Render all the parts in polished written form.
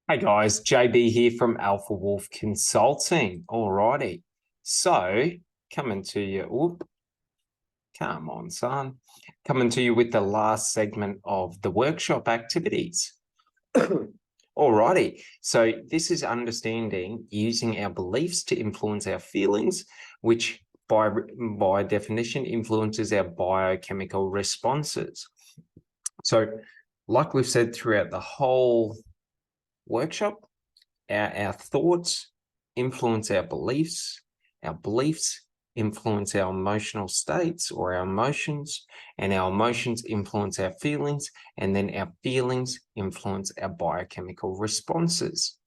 Hey guys, JB here from Alpha Wolf Consulting. Alrighty, so coming to you, come on, son. Coming to you with the last segment of the workshop activities. Alrighty, so this is understanding using our beliefs to influence our feelings, which by definition influences our biochemical responses. So, like we've said throughout the whole workshop, our thoughts influence our beliefs influence our emotional states or our emotions, and our emotions influence our feelings, and then our feelings influence our biochemical responses.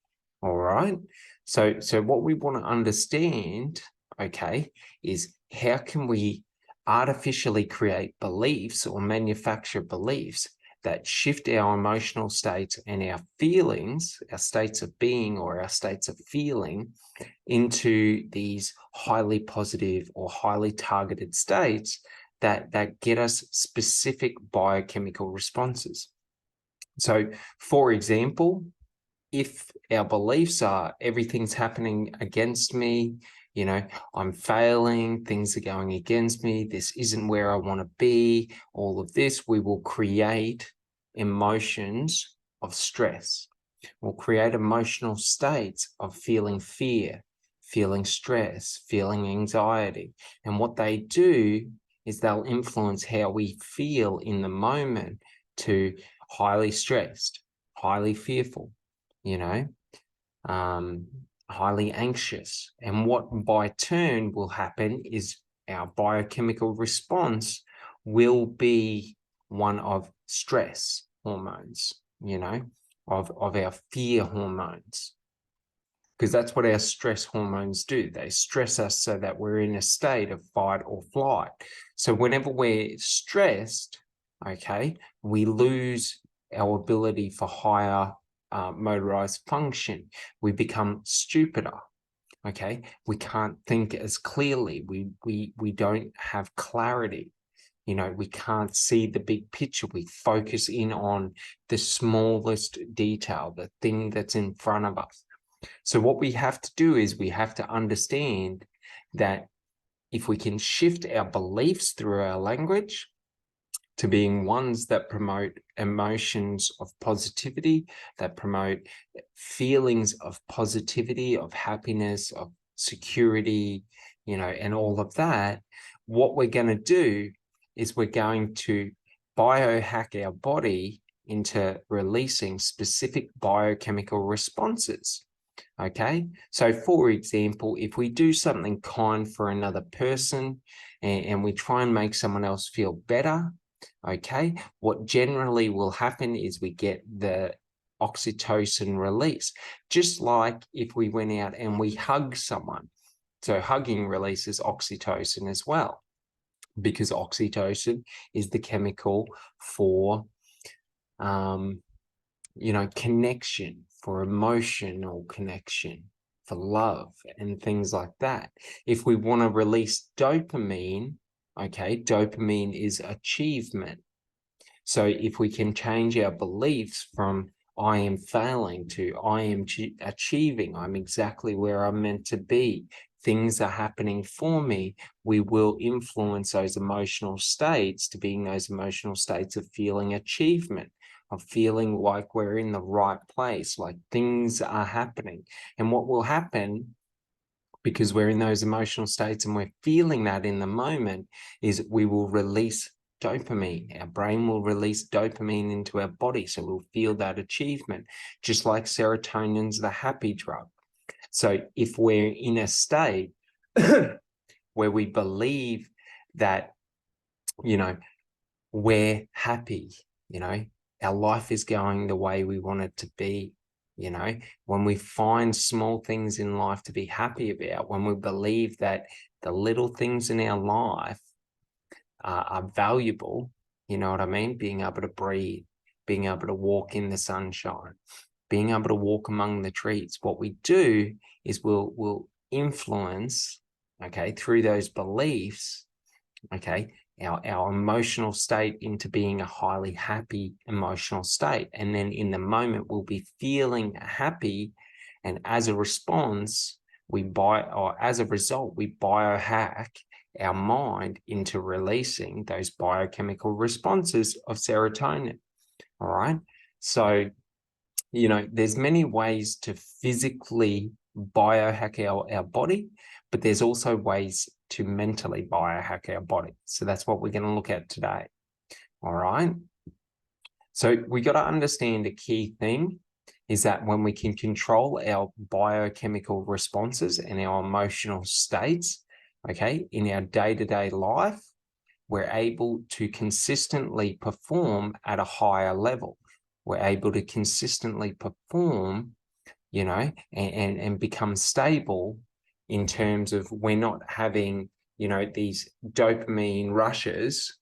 All right, so what we want to understand, okay, is how can we artificially create beliefs or manufacture beliefs that shift our emotional states and our feelings, our states of being or our states of feeling, into these highly positive or highly targeted states that get us specific biochemical responses. So, for example, if our beliefs are everything's happening against me, I'm failing, things are going against me, this isn't where I want to be, all of this, we will create emotions of stress. We'll create emotional states of feeling fear, feeling stress, feeling anxiety. And what they do is they'll influence how we feel in the moment to highly stressed, highly fearful, highly anxious. And what by turn will happen is our biochemical response will be one of stress hormones, of our fear hormones, because that's what our stress hormones do. They stress us so that we're in a state of fight or flight. So whenever we're stressed, okay, we lose our ability for higher motorized function. We become stupider. Okay, we can't think as clearly. We don't have clarity. We can't see the big picture. We focus in on the smallest detail, the thing that's in front of us. So what we have to do is we have to understand that if we can shift our beliefs through our language to being ones that promote emotions of positivity, that promote feelings of positivity, of happiness, of security, and all of that, what we're going to do is we're going to biohack our body into releasing specific biochemical responses. Okay, so for example, if we do something kind for another person and we try and make someone else feel better, okay, what generally will happen is we get the oxytocin release, just like if we went out and we hug someone. So hugging releases oxytocin as well, because oxytocin is the chemical for connection, for emotional connection, for love and things like that. If we want to release dopamine, okay, dopamine is achievement. So if we can change our beliefs from I am failing to I am achieving, I'm exactly where I'm meant to be, things are happening for me, we will influence those emotional states to being those emotional states of feeling achievement, of feeling like we're in the right place, like things are happening. And what will happen, because we're in those emotional states and we're feeling that in the moment, is we will release dopamine. Our brain will release dopamine into our body, so we'll feel that achievement, just like serotonin's the happy drug. So if we're in a state where we believe that, we're happy, our life is going the way we want it to be, when we find small things in life to be happy about, when we believe that the little things in our life are valuable, you know what I mean? Being able to breathe, being able to walk in the sunshine, being able to walk among the trees. What we do is we'll influence, okay, through those beliefs, okay, our emotional state into being a highly happy emotional state. And then in the moment, we'll be feeling happy. And as a response, as a result, we biohack our mind into releasing those biochemical responses of serotonin. All right. So, there's many ways to physically biohack our body, but there's also ways to mentally biohack our body. So that's what we're going to look at today. All right. So we got to understand a key thing is that when we can control our biochemical responses and our emotional states, okay, in our day-to-day life, we're able to consistently perform at a higher level. We're able to consistently perform, and become stable in terms of we're not having, these dopamine rushes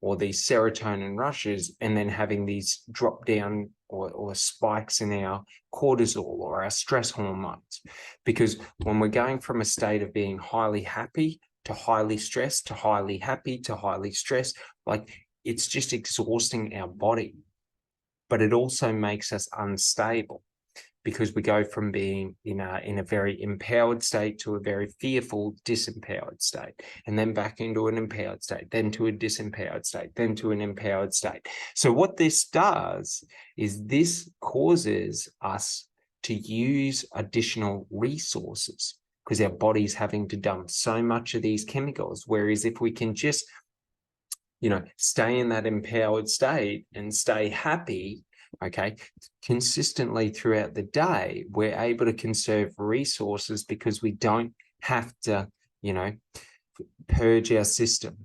or these serotonin rushes and then having these drop down or spikes in our cortisol or our stress hormones. Because when we're going from a state of being highly happy to highly stressed to highly happy to highly stressed, like it's just exhausting our body. But it also makes us unstable because we go from being in a very empowered state to a very fearful, disempowered state, and then back into an empowered state, then to a disempowered state, then to an empowered state. So what this does is this causes us to use additional resources because our body's having to dump so much of these chemicals. Whereas if we can just, stay in that empowered state and stay happy, okay, consistently throughout the day, we're able to conserve resources because we don't have to, purge our system.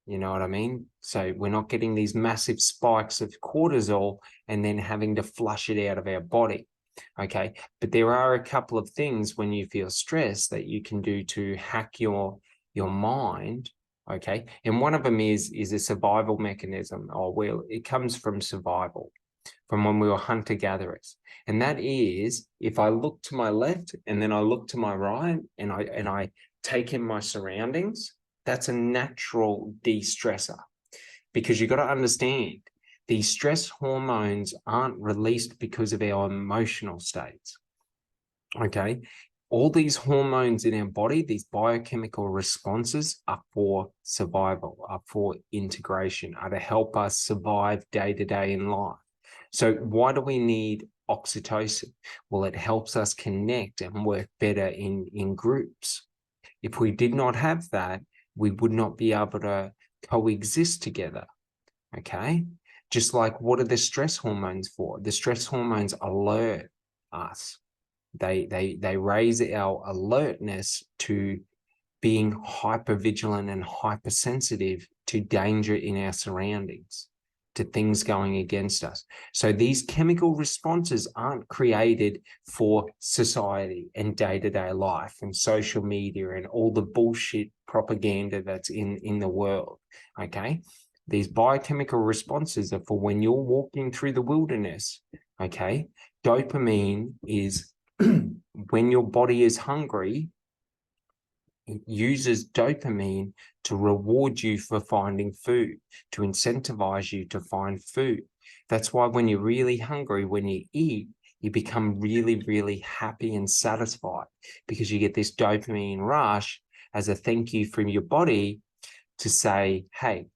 You know what I mean? So we're not getting these massive spikes of cortisol and then having to flush it out of our body. Okay. But there are a couple of things when you feel stressed that you can do to hack your mind. Okay. And one of them is a survival mechanism. It comes from survival, from when we were hunter-gatherers. And that is, if I look to my left and then I look to my right and I take in my surroundings, that's a natural de-stressor. Because you've got to understand, these stress hormones aren't released because of our emotional states. Okay. All these hormones in our body, these biochemical responses are for survival, are for integration, are to help us survive day to day in life. So why do we need oxytocin? Well, it helps us connect and work better in groups. If we did not have that, we would not be able to coexist together. Okay. Just like, what are the stress hormones for? The stress hormones alert us. They raise our alertness to being hypervigilant and hypersensitive to danger in our surroundings, to things going against us. So these chemical responses aren't created for society and day-to-day life and social media and all the bullshit propaganda that's in the world. Okay. These biochemical responses are for when you're walking through the wilderness. Okay. Dopamine is when your body is hungry, it uses dopamine to reward you for finding food, to incentivize you to find food. That's why when you're really hungry, when you eat, you become really, really happy and satisfied because you get this dopamine rush as a thank you from your body to say, hey,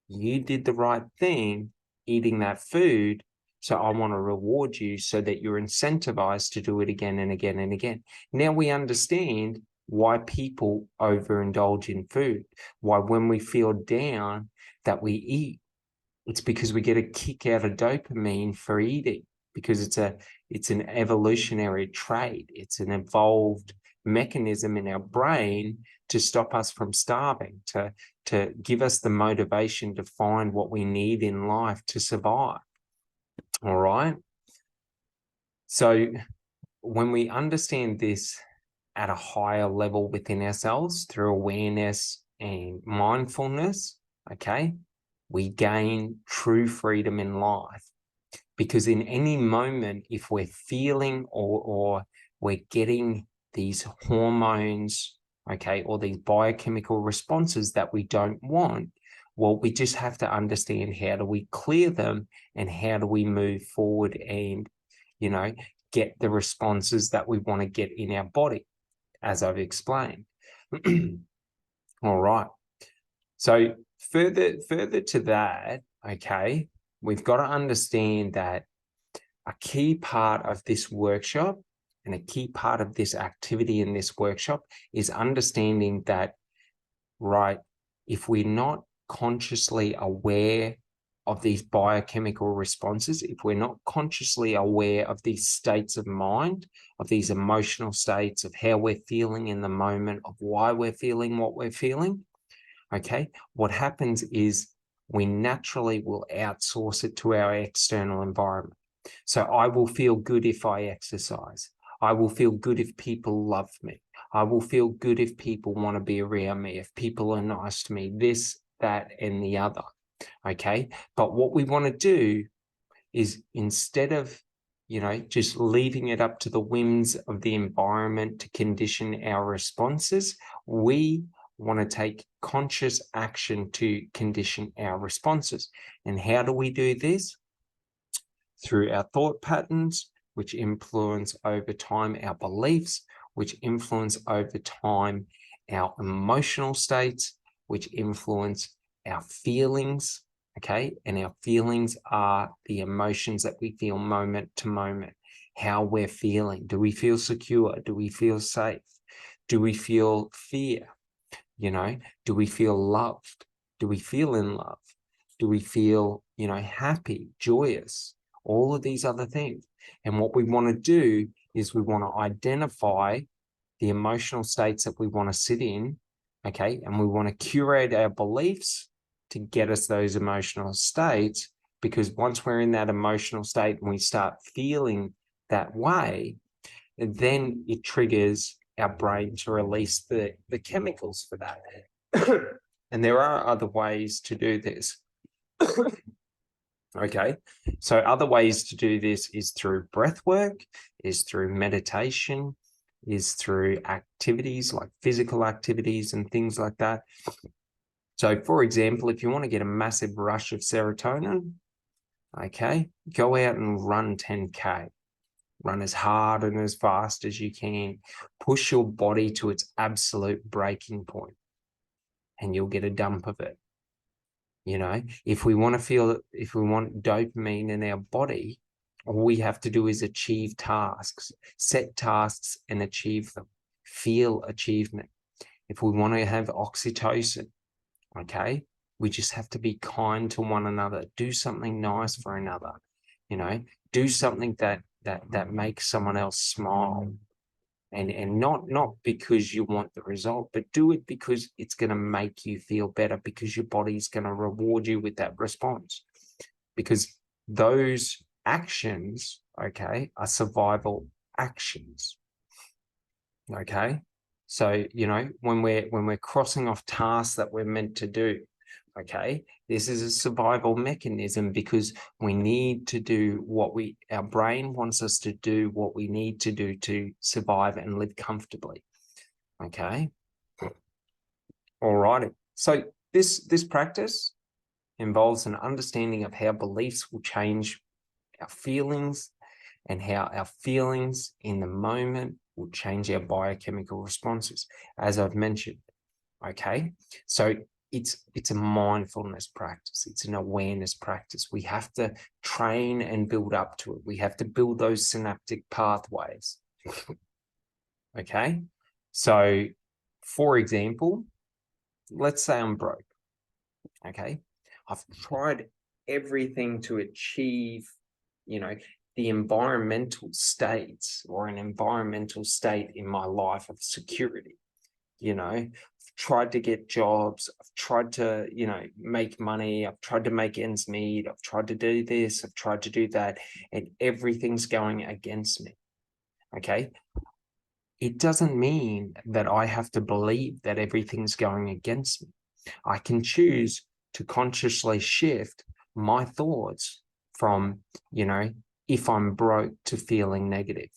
you did the right thing eating that food. So I want to reward you so that you're incentivized to do it again and again and again. Now we understand why people overindulge in food, why when we feel down that we eat. It's because we get a kick out of dopamine for eating, because it's an evolutionary trait. It's an evolved mechanism in our brain to stop us from starving, to give us the motivation to find what we need in life to survive. All right. So when we understand this at a higher level within ourselves through awareness and mindfulness, okay, we gain true freedom in life. Because in any moment, if we're feeling or we're getting these hormones, okay, or these biochemical responses that we don't want, Well, we just have to understand, how do we clear them and how do we move forward and, get the responses that we want to get in our body, as I've explained. All right. So further to that, okay, we've got to understand that a key part of this workshop and a key part of this activity in this workshop is understanding that, right, if we're not consciously aware of these biochemical responses, if we're not consciously aware of these states of mind, of these emotional states, of how we're feeling in the moment, of why we're feeling what we're feeling, okay, what happens is we naturally will outsource it to our external environment. So I will feel good if I exercise. I will feel good if people love me. I will feel good if people want to be around me, if people are nice to me, this, that, and the other. Okay. But what we want to do is, instead of, just leaving it up to the whims of the environment to condition our responses, we want to take conscious action to condition our responses. And how do we do this? Through our thought patterns, which influence over time our beliefs, which influence over time our emotional states, which influence our feelings, okay? And our feelings are the emotions that we feel moment to moment, how we're feeling. Do we feel secure? Do we feel safe? Do we feel fear? Do we feel loved? Do we feel in love? Do we feel, happy, joyous? All of these other things. And what we want to do is we want to identify the emotional states that we want to sit in, okay? And we want to curate our beliefs to get us those emotional states, because once we're in that emotional state and we start feeling that way, then it triggers our brain to release the chemicals for that. And there are other ways to do this. Okay, so other ways to do this is through breath work, is through meditation, is through activities like physical activities and things like that. So for example, if you want to get a massive rush of serotonin, okay, go out and run 10K. Run as hard and as fast as you can. Push your body to its absolute breaking point, and you'll get a dump of it. If we want dopamine in our body, all we have to do is achieve tasks, set tasks and achieve them, feel achievement. If we want to have oxytocin, okay, we just have to be kind to one another, do something nice for another, do something that makes someone else smile. And not because you want the result, but do it because it's going to make you feel better, because your body's going to reward you with that response. Because those actions, okay, are survival actions. Okay. So, when we're crossing off tasks that we're meant to do, okay, this is a survival mechanism, because we need to do our brain wants us to do what we need to do to survive and live comfortably. Okay. All righty. So this practice involves an understanding of how beliefs will change our feelings, and how our feelings in the moment will change our biochemical responses, as I've mentioned. Okay. So it's a mindfulness practice. It's an awareness practice. We have to train and build up to it. We have to build those synaptic pathways. Okay. So for example, let's say I'm broke. Okay. I've tried everything to achieve, the environmental states, or an environmental state in my life of security. I've tried to get jobs, I've tried to, make money, I've tried to make ends meet, I've tried to do this, I've tried to do that, and everything's going against me. Okay. It doesn't mean that I have to believe that everything's going against me. I can choose to consciously shift my thoughts from, if I'm broke, to feeling negative,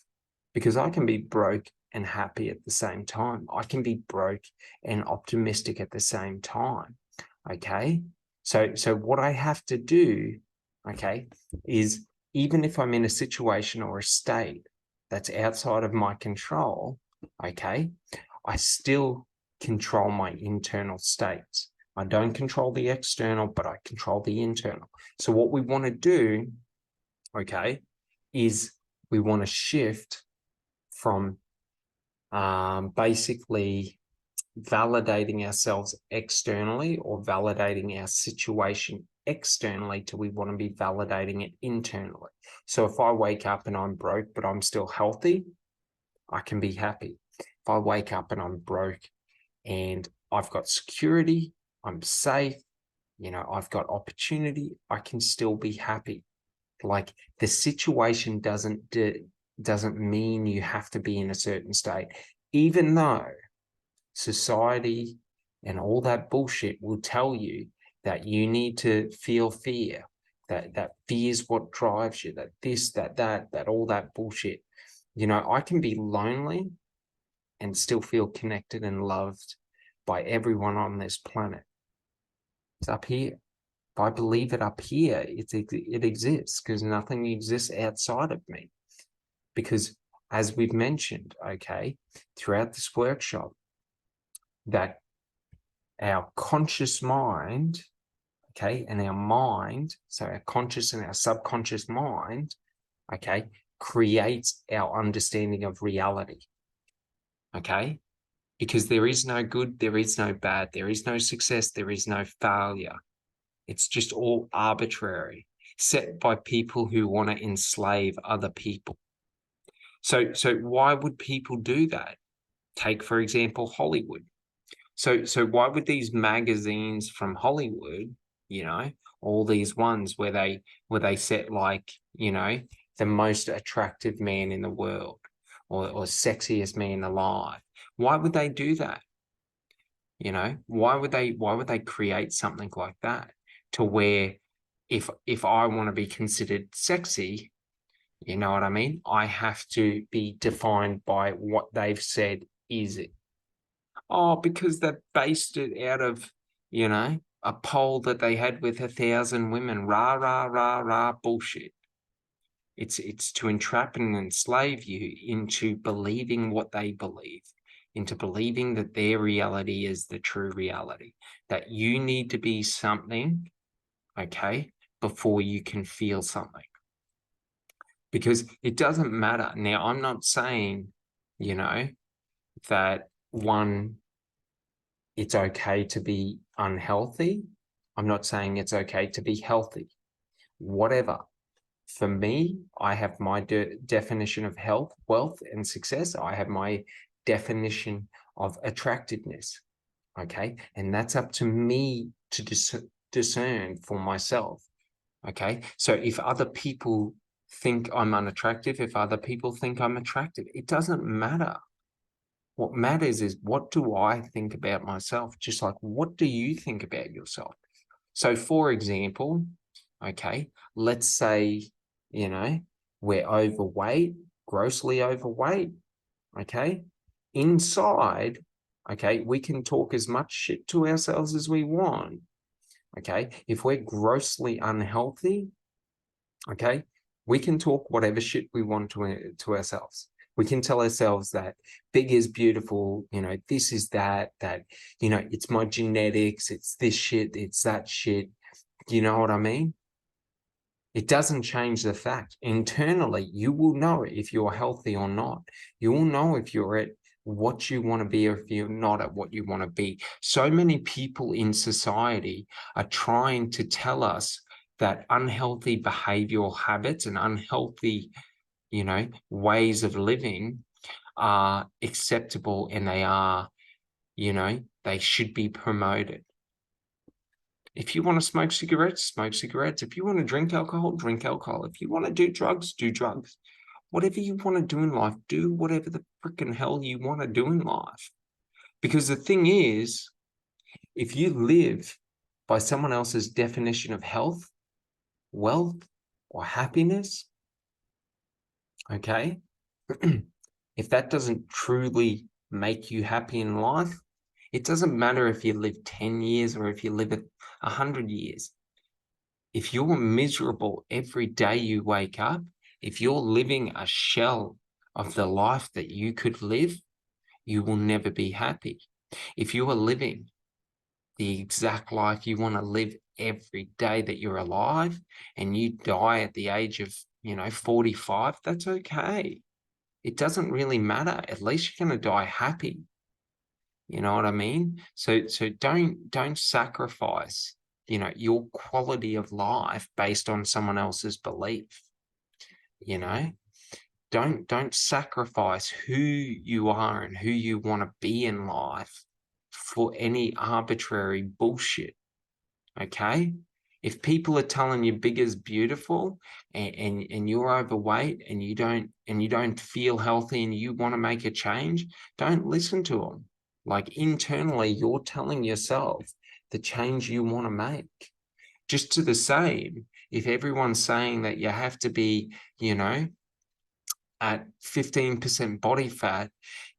because I can be broke and happy at the same time. I can be broke and optimistic at the same time. Okay. So what I have to do, okay, is even if I'm in a situation or a state that's outside of my control, okay, I still control my internal states. I don't control the external, but I control the internal. So what we want to do, okay, is we want to shift from basically validating ourselves externally or validating our situation externally to we want to be validating it internally. So if I wake up and I'm broke, but I'm still healthy, I can be happy. If I wake up and I'm broke and I've got security, I'm safe, I've got opportunity, I can still be happy. Like the situation doesn't mean you have to be in a certain state, even though society and all that bullshit will tell you that you need to feel fear, that fear is what drives you, that this, that all that bullshit. I can be lonely and still feel connected and loved by everyone on this planet. It's up here. If I believe it up here, it exists because nothing exists outside of me. Because as we've mentioned, okay, throughout this workshop, that our conscious mind, okay, and our mind, so our conscious and our subconscious mind, okay, creates our understanding of reality, okay? Because there is no good, there is no bad, there is no success, there is no failure. It's just all arbitrary, set by people who want to enslave other people. So why would people do that? Take, for example, Hollywood. So why would these magazines from Hollywood, all these ones where they set like, the most attractive man in the world or sexiest man alive? Why would they do that? Why would they create something like that to where if I want to be considered sexy, you know what I mean? I have to be defined by what they've said is it. Oh, because they based it out of, a poll that they had with 1,000 women. Rah, rah, rah, rah, bullshit. It's to entrap and enslave you into believing what they believe, into believing that their reality is the true reality, that you need to be something, okay, before you can feel something. Because it doesn't matter. Now, I'm not saying, that it's okay to be unhealthy. I'm not saying it's okay to be healthy. Whatever. For me, I have my definition of health, wealth, and success. I have my definition of attractiveness. Okay. And that's up to me to discern for myself. Okay. So if other people think I'm unattractive, if other people think I'm attractive, it doesn't matter. What matters is what do I think about myself? Just like what do you think about yourself? So for example, okay, let's say, we're overweight, grossly overweight, okay? Inside, okay, we can talk as much shit to ourselves as we want, okay? If we're grossly unhealthy, okay, we can talk whatever shit we want to ourselves. We can tell ourselves that big is beautiful, this is that, it's my genetics, it's this shit, it's that shit. Do you know what I mean? It doesn't change the fact. Internally, you will know if you're healthy or not. You will know if you're at what you want to be or if you're not at what you want to be. So many people in society are trying to tell us that unhealthy behavioral habits and unhealthy, ways of living are acceptable and they are, they should be promoted. If you want to smoke cigarettes, smoke cigarettes. If you want to drink alcohol, drink alcohol. If you want to do drugs, do drugs. Whatever you want to do in life, do whatever the freaking hell you want to do in life. Because the thing is, if you live by someone else's definition of health, wealth, or happiness, okay, if that doesn't truly make you happy in life, it doesn't matter if you live 10 years or if you live 100 years. If you're miserable every day you wake up, if you're living a shell of the life that you could live, you will never be happy. If you are living the exact life you want to live every day that you're alive and you die at the age of, 45, that's okay. It doesn't really matter. At least you're going to die happy. You know what I mean? So don't sacrifice, your quality of life based on someone else's belief. Don't sacrifice who you are and who you want to be in life for any arbitrary bullshit. Okay? If people are telling you bigger's beautiful and you're overweight and you don't feel healthy and you want to make a change, don't listen to them. Like internally, you're telling yourself the change you want to make. Just to the same, if everyone's saying that you have to be, at 15% body fat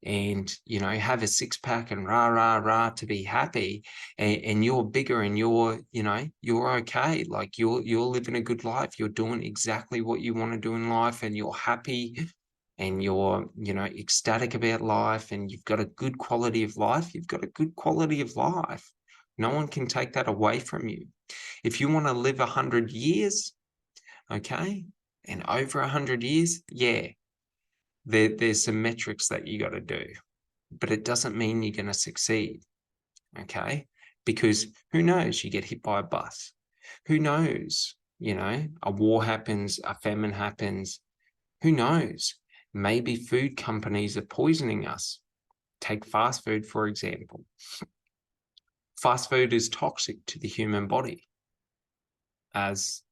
and have a six-pack and rah to be happy, and you're bigger and you're okay, like you're living a good life, you're doing exactly what you want to do in life and you're happy and you're ecstatic about life and you've got a good quality of life, no one can take that away from you. If you want to live 100 years, okay, and over 100 years, yeah, there's some metrics that you got to do, but it doesn't mean you're going to succeed, okay? Because who knows, you get hit by a bus. Who knows, a war happens, a famine happens. Who knows? Maybe food companies are poisoning us. Take fast food, for example. Fast food is toxic to the human body, as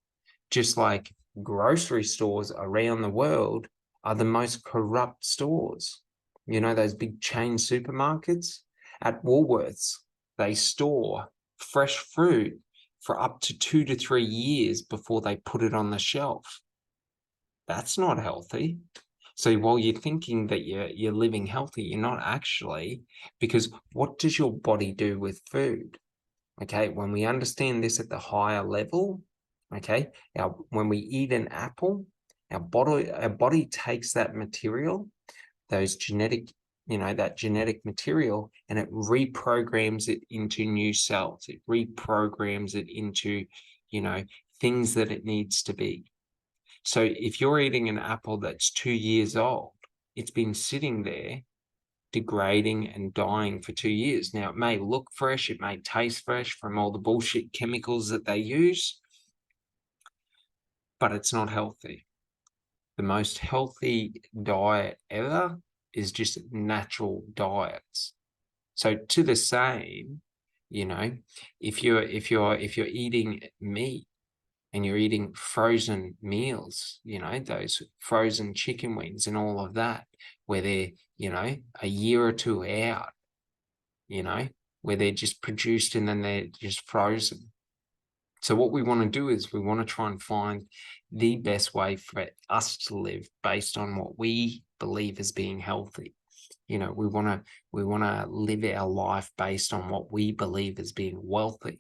just like grocery stores around the world are the most corrupt stores. Those big chain supermarkets at Woolworths, they store fresh fruit for up to 2 to 3 years before they put it on the shelf. That's not healthy. So while you're thinking that you're living healthy, you're not actually, because what does your body do with food? Okay, when we understand this at the higher level, okay, when we eat an apple, our body takes that material, those genetic, that genetic material, and it reprograms it into new cells. It reprograms it into, things that it needs to be. So if you're eating an apple that's 2 years old, it's been sitting there degrading and dying for 2 years. Now, it may look fresh, it may taste fresh from all the bullshit chemicals that they use, but it's not healthy. The most healthy diet ever is just natural diets. So to the same, if you're eating meat and you're eating frozen meals, those frozen chicken wings and all of that, where they're, a year or two out, where they're just produced and then they're just frozen. So what we want to do is we want to try and find the best way for us to live based on what we believe as being healthy. We want to live our life based on what we believe as being wealthy.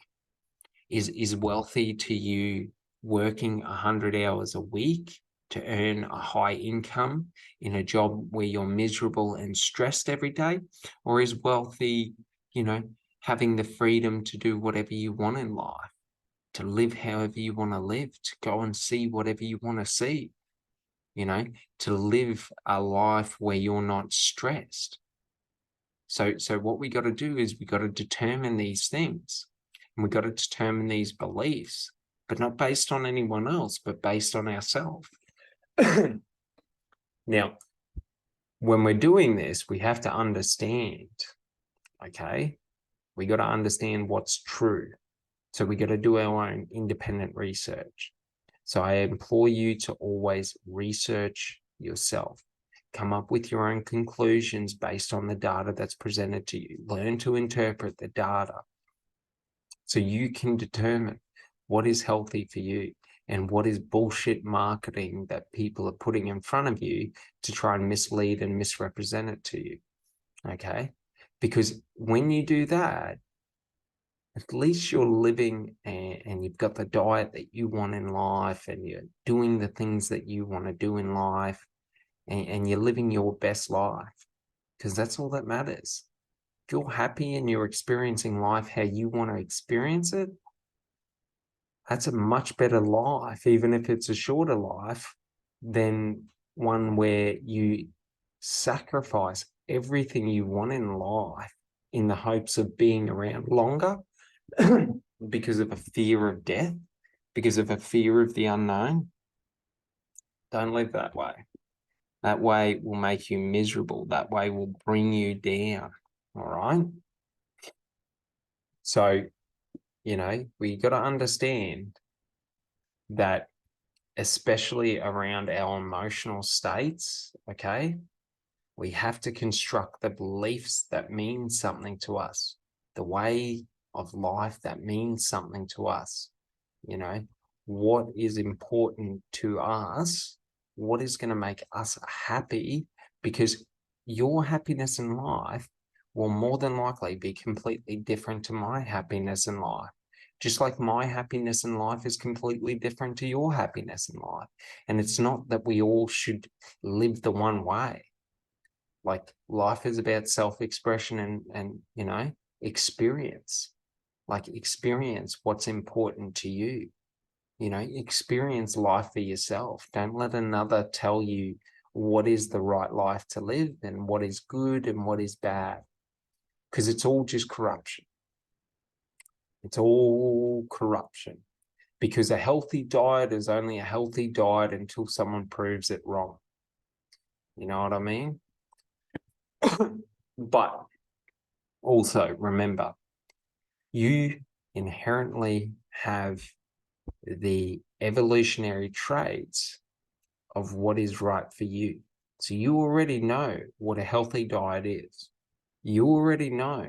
Is wealthy to you working 100 hours a week to earn a high income in a job where you're miserable and stressed every day? Or is wealthy, having the freedom to do whatever you want in life, to live however you want to live, to go and see whatever you want to see, to live a life where you're not stressed? So what we got to do is we got to determine these things, and we got to determine these beliefs, but not based on anyone else, but based on ourselves. Now, when we're doing this, we have to understand, okay? We got to understand what's true. So we got to do our own independent research. So I implore you to always research yourself. Come up with your own conclusions based on the data that's presented to you. Learn to interpret the data so you can determine what is healthy for you and what is bullshit marketing that people are putting in front of you to try and mislead and misrepresent it to you, okay? Because when you do that, at least you're living and you've got the diet that you want in life, and you're doing the things that you want to do in life, and you're living your best life, because that's all that matters. If you're happy and you're experiencing life how you want to experience it, that's a much better life, even if it's a shorter life, than one where you sacrifice everything you want in life in the hopes of being around longer because of a fear of death, because of a fear of the unknown. Don't live that way. That way will make you miserable. That way will bring you down. All right. So, we got to understand that, especially around our emotional states, okay, we have to construct the beliefs that mean something to us, the way of life that means something to us. What is important to us, what is going to make us happy, because your happiness in life will more than likely be completely different to my happiness in life. Just like my happiness in life is completely different to your happiness in life. And it's not that we all should live the one way. Like, life is about self-expression and experience. Like, experience what's important to you. Experience life for yourself. Don't let another tell you what is the right life to live and what is good and what is bad, because it's all just corruption. It's all corruption, because a healthy diet is only a healthy diet until someone proves it wrong. You know what I mean? But also remember, you inherently have the evolutionary traits of what is right for you. So you already know what a healthy diet is. You already know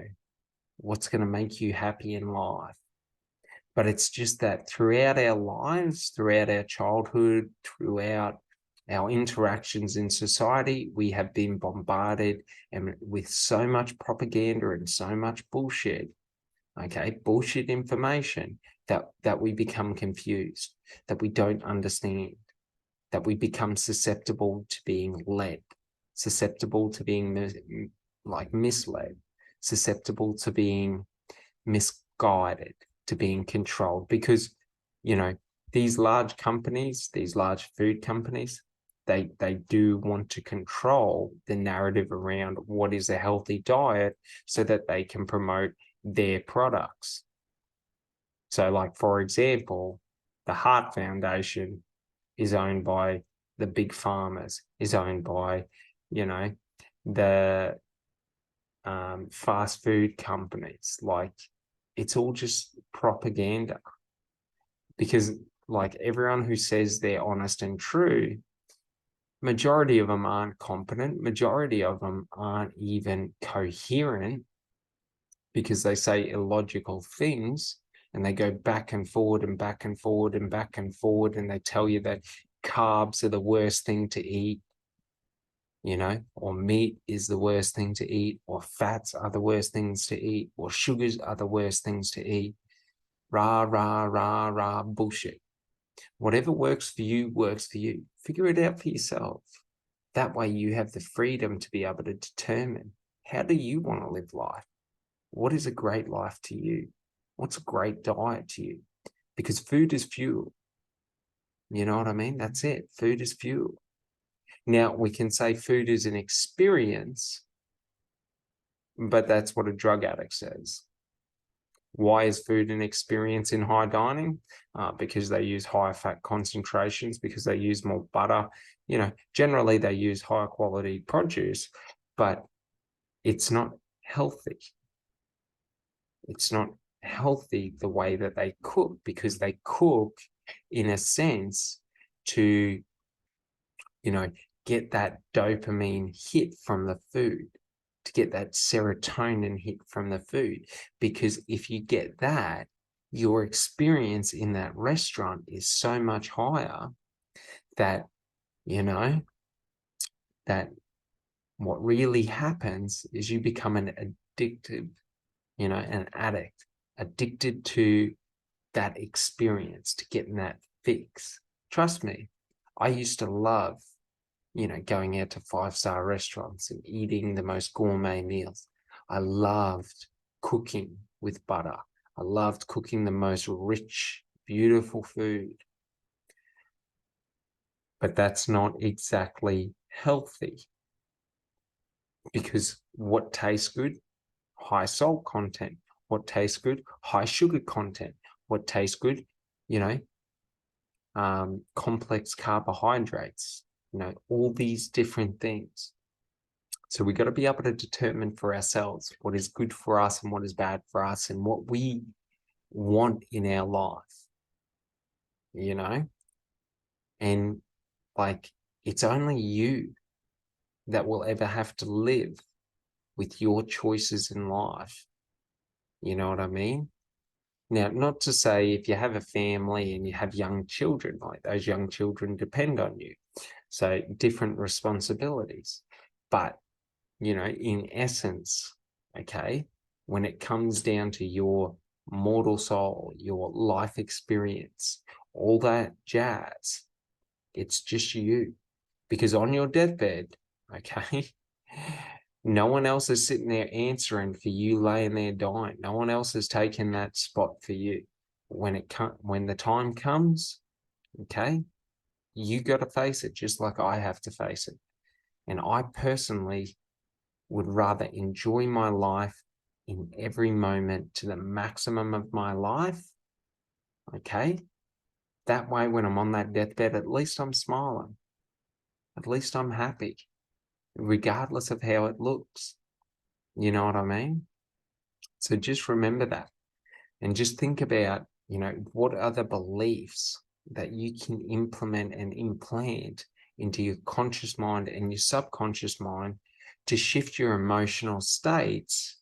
what's going to make you happy in life. But it's just that throughout our lives, throughout our childhood, throughout our interactions in society, we have been bombarded and with so much propaganda and so much bullshit, okay, bullshit information, that we become confused, that we don't understand, that we become susceptible to being led, susceptible to being misled, susceptible to being misguided, to being controlled. Because, these large companies, these large food companies, they do want to control the narrative around what is a healthy diet so that they can promote their products. So, like, for example, the Heart Foundation is owned by the big farmers, is owned by, the fast food companies. Like, it's all just propaganda, because, like, everyone who says they're honest and true, majority of them aren't competent, majority of them aren't even coherent, because they say illogical things, and they go back and forward and back and forward and back and forward, and they tell you that carbs are the worst thing to eat, or meat is the worst thing to eat, or fats are the worst things to eat, or sugars are the worst things to eat. Rah, rah, rah, rah, bullshit. Whatever works for you works for you. Figure it out for yourself. That way you have the freedom to be able to determine, how do you want to live life? What is a great life to you? What's a great diet to you? Because food is fuel. You know what I mean? That's it. Food is fuel. Now, we can say food is an experience, but that's what a drug addict says. Why is food an experience in high dining? Because they use higher fat concentrations, because they use more butter. Generally they use higher quality produce, but it's not healthy. It's not healthy the way that they cook, because they cook in a sense to, get that dopamine hit from the food, to get that serotonin hit from the food. Because if you get that, your experience in that restaurant is so much higher that, that what really happens is you become an addictive, an addict, addicted to that experience, to getting that fix. Trust me, I used to love, going out to 5-star restaurants and eating the most gourmet meals. I loved cooking with butter. I loved cooking the most rich, beautiful food. But that's not exactly healthy, because what tastes good? High salt content. What tastes good? High sugar content. What tastes good? Complex carbohydrates, all these different things. So we got to be able to determine for ourselves what is good for us and what is bad for us and what we want in our life, and like, it's only you that will ever have to live with your choices in life. You know what I mean? Now, not to say if you have a family and you have young children, like those young children depend on you. So different responsibilities. But, in essence, okay, when it comes down to your mortal soul, your life experience, all that jazz, it's just you. Because on your deathbed, okay, no one else is sitting there answering for you laying there dying. No one else is taking that spot for you. When the time comes, okay, you got to face it just like I have to face it. And I personally would rather enjoy my life in every moment to the maximum of my life, okay? That way, when I'm on that deathbed, at least I'm smiling. At least I'm happy, regardless of how it looks. You know what I mean? So just remember that. And just think about, what are the beliefs that you can implement and implant into your conscious mind and your subconscious mind to shift your emotional states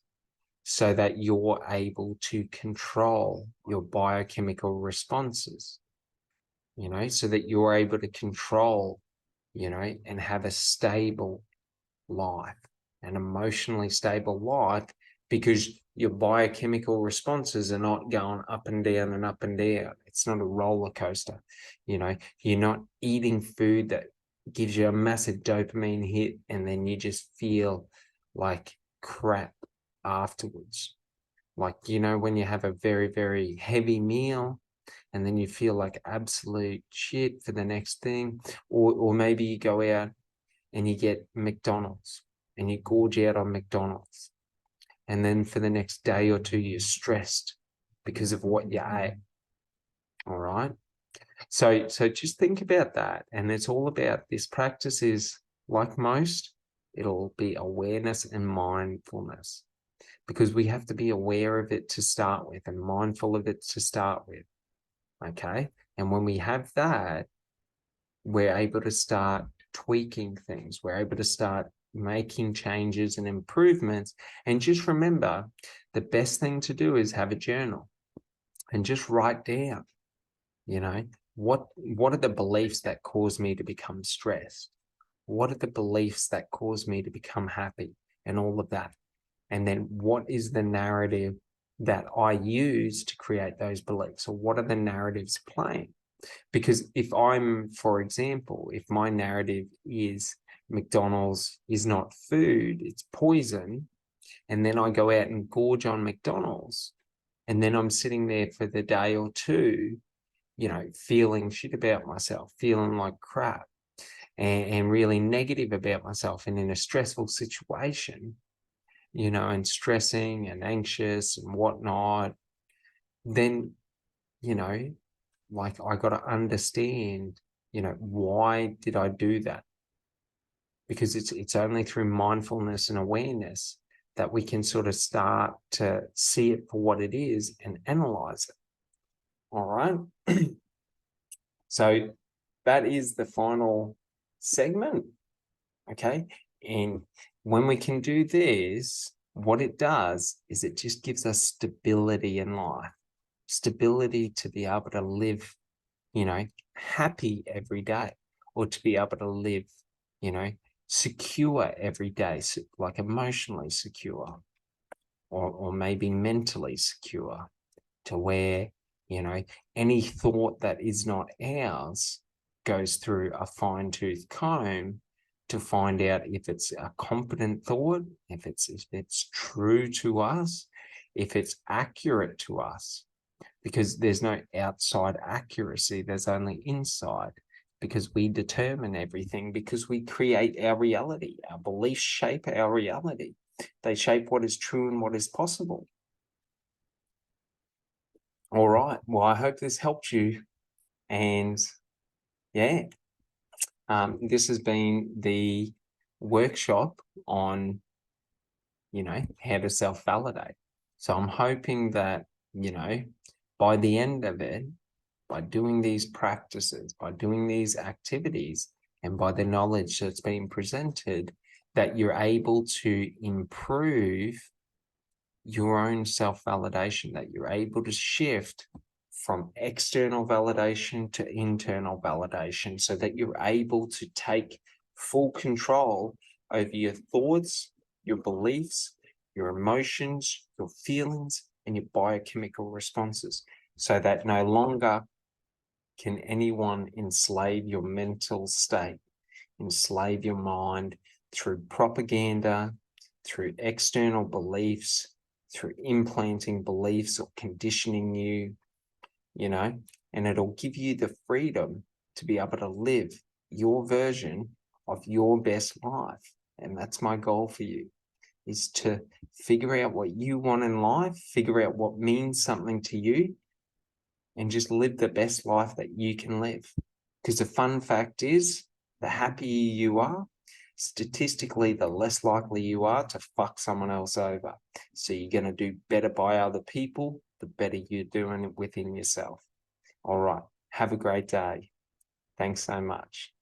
so that you're able to control your biochemical responses, so that you're able to control, and have a stable life, an emotionally stable life, because your biochemical responses are not going up and down and up and down. It's not a roller coaster. You're not eating food that gives you a massive dopamine hit and then you just feel like crap afterwards. Like, when you have a very, very heavy meal and then you feel like absolute shit for the next thing, or maybe you go out and you get McDonald's and you gorge out on McDonald's. And then for the next day or two, you're stressed because of what you ate. All right. So just think about that. And it's all about, this practice is, like most, it'll be awareness and mindfulness, because we have to be aware of it to start with and mindful of it to start with. Okay. And when we have that, we're able to start tweaking things. We're able to start making changes and improvements. And just remember, the best thing to do is have a journal and just write down, what are the beliefs that cause me to become stressed? What are the beliefs that cause me to become happy, and all of that? And then what is the narrative that I use to create those beliefs? Or what are the narratives playing? Because for example, if my narrative is McDonald's is not food, it's poison, and then I go out and gorge on McDonald's, and then I'm sitting there for the day or two, feeling shit about myself, feeling like crap, and really negative about myself, and in a stressful situation, and stressing and anxious and whatnot, then, like, I got to understand, why did I do that? Because it's only through mindfulness and awareness that we can sort of start to see it for what it is and analyze it. All right. So that is the final segment. Okay. And when we can do this, what it does is it just gives us stability in life, stability to be able to live, happy every day, or to be able to live, secure every day, like emotionally secure, or maybe mentally secure. to where, any thought that is not ours goes through a fine-tooth comb to find out if it's a competent thought, if it's true to us, if it's accurate to us, because there's no outside accuracy, there's only inside, because we determine everything, because we create our reality. Our beliefs shape our reality. They shape what is true and what is possible. All right. Well, I hope this helped you. And yeah, this has been the workshop on, how to self-validate. So I'm hoping that, by the end of it, by doing these practices, by doing these activities, and by the knowledge that's being presented, that you're able to improve your own self-validation, that you're able to shift from external validation to internal validation, so that you're able to take full control over your thoughts, your beliefs, your emotions, your feelings, and your biochemical responses, so that no longer can anyone enslave your mental state, enslave your mind through propaganda, through external beliefs, through implanting beliefs or conditioning you, and it'll give you the freedom to be able to live your version of your best life. And that's my goal for you, is to figure out what you want in life, figure out what means something to you, and just live the best life that you can live. Because the fun fact is, the happier you are, statistically, the less likely you are to fuck someone else over. So you're going to do better by other people, the better you're doing it within yourself. All right. Have a great day. Thanks so much.